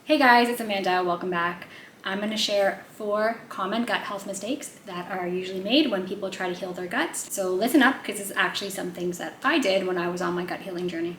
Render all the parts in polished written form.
Hey guys, it's Amanda. Welcome back. I'm going to share 4 common gut health mistakes that are usually made when people try to heal their guts. So listen up, because it's actually some things that I did when I was on my gut healing journey.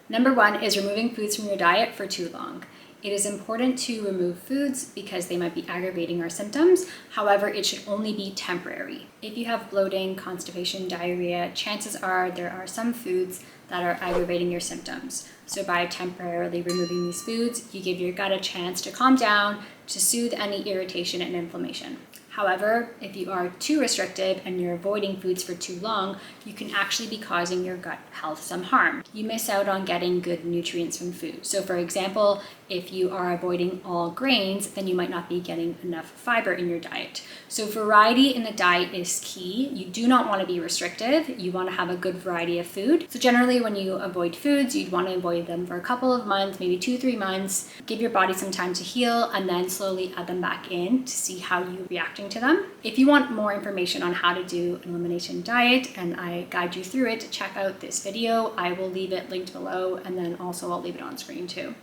Number 1 is removing foods from your diet for too long. It is important to remove foods because they might be aggravating our symptoms. However, it should only be temporary. If you have bloating, constipation, diarrhea, chances are there are some foods that are aggravating your symptoms. So by temporarily removing these foods, you give your gut a chance to calm down, to soothe any irritation and inflammation. However, if you are too restrictive and you're avoiding foods for too long, you can actually be causing your gut health some harm. You miss out on getting good nutrients from food. So for example, if you are avoiding all grains, then you might not be getting enough fiber in your diet. So variety in the diet is key. You do not want to be restrictive. You want to have a good variety of food. So generally when you avoid foods, you'd want to avoid them for a couple of months, maybe 2-3 months. Give your body some time to heal and then slowly add them back in to see how you're reacting to them. If you want more information on how to do an elimination diet and I guide you through it, check out this video. I will leave it linked below, and then also I'll leave it on screen too.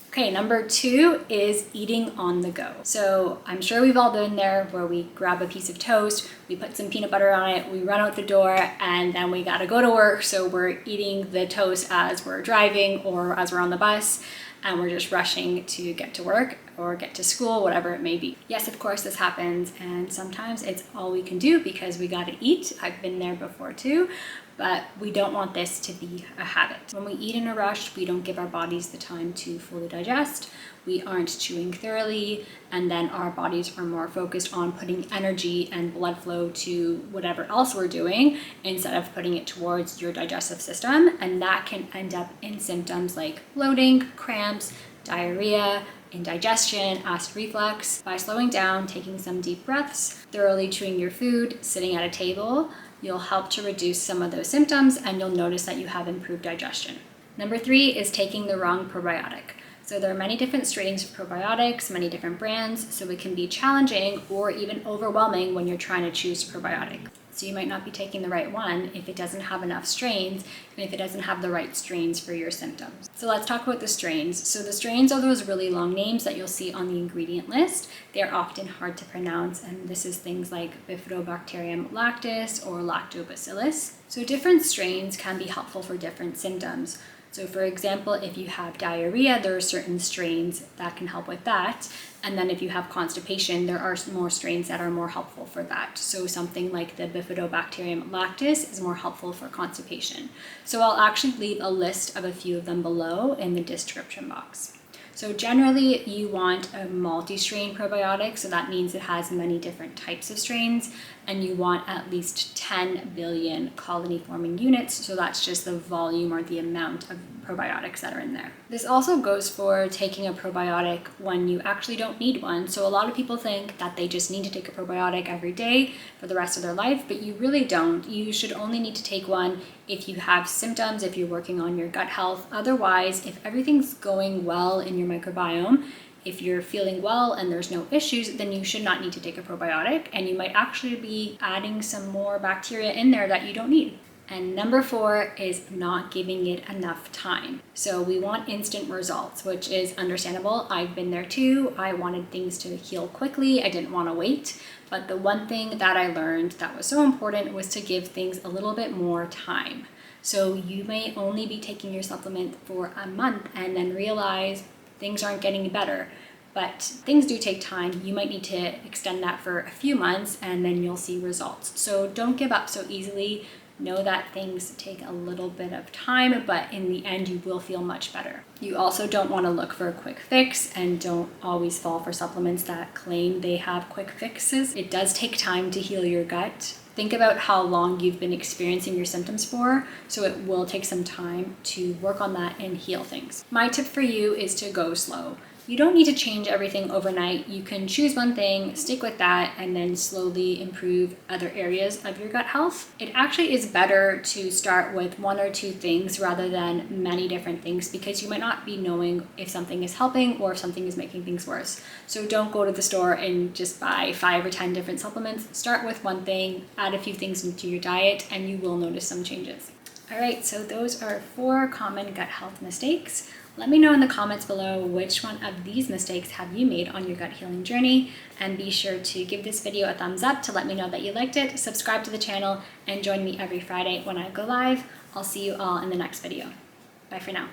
Okay, number 2 is eating on the go. So I'm sure we've all been there where we grab a piece of toast, we put some peanut butter on it, we run out the door, and then we gotta go to work. So we're eating the toast as we're driving or as we're on the bus, and we're just rushing to get to work or get to school, whatever it may be. Yes, of course this happens, and sometimes it's all we can do because we gotta eat. I've been there before too, but we don't want this to be a habit. When we eat in a rush, we don't give our bodies the time to fully digest. We aren't chewing thoroughly, and then our bodies are more focused on putting energy and blood flow to whatever else we're doing instead of putting it towards your digestive system, and that can end up in symptoms like bloating, cramps, diarrhea, indigestion, acid reflux. By slowing down, taking some deep breaths, thoroughly chewing your food, sitting at a table, you'll help to reduce some of those symptoms, and you'll notice that you have improved digestion. Number 3 is taking the wrong probiotic. So there are many different strains of probiotics, many different brands, so it can be challenging or even overwhelming when you're trying to choose a probiotic. So you might not be taking the right one if it doesn't have enough strains and if it doesn't have the right strains for your symptoms. So let's talk about the strains. So the strains are those really long names that you'll see on the ingredient list. They're often hard to pronounce, and this is things like Bifidobacterium lactis or Lactobacillus. So different strains can be helpful for different symptoms. So for example, if you have diarrhea, there are certain strains that can help with that. And then if you have constipation, there are more strains that are more helpful for that. So something like the Bifidobacterium lactis is more helpful for constipation. So I'll actually leave a list of a few of them below in the description box. So generally you want a multi-strain probiotic, so that means it has many different types of strains, and you want at least 10 billion colony-forming units, so that's just the volume or the amount of probiotics that are in there. This also goes for taking a probiotic when you actually don't need one. So a lot of people think that they just need to take a probiotic every day for the rest of their life, but you really don't. You should only need to take one if you have symptoms, if you're working on your gut health. Otherwise, if everything's going well in your microbiome, if you're feeling well and there's no issues, then you should not need to take a probiotic, and you might actually be adding some more bacteria in there that you don't need. And number 4 is not giving it enough time. So we want instant results, which is understandable. I've been there too. I wanted things to heal quickly. I didn't want to wait. But the one thing that I learned that was so important was to give things a little bit more time. So you may only be taking your supplement for a month and then realize things aren't getting better. But things do take time. You might need to extend that for a few months and then you'll see results. So don't give up so easily. Know that things take a little bit of time, but in the end, you will feel much better. You also don't want to look for a quick fix, and don't always fall for supplements that claim they have quick fixes. It does take time to heal your gut. Think about how long you've been experiencing your symptoms for, so it will take some time to work on that and heal things. My tip for you is to go slow. You don't need to change everything overnight. You can choose one thing, stick with that, and then slowly improve other areas of your gut health. It actually is better to start with 1 or 2 things rather than many different things, because you might not be knowing if something is helping or if something is making things worse. So don't go to the store and just buy 5 or 10 different supplements. Start with one thing, add a few things into your diet, and you will notice some changes. All right, so those are 4 common gut health mistakes. Let me know in the comments below which one of these mistakes have you made on your gut healing journey, and be sure to give this video a thumbs up to let me know that you liked it, subscribe to the channel, and join me every Friday when I go live. I'll see you all in the next video. Bye for now.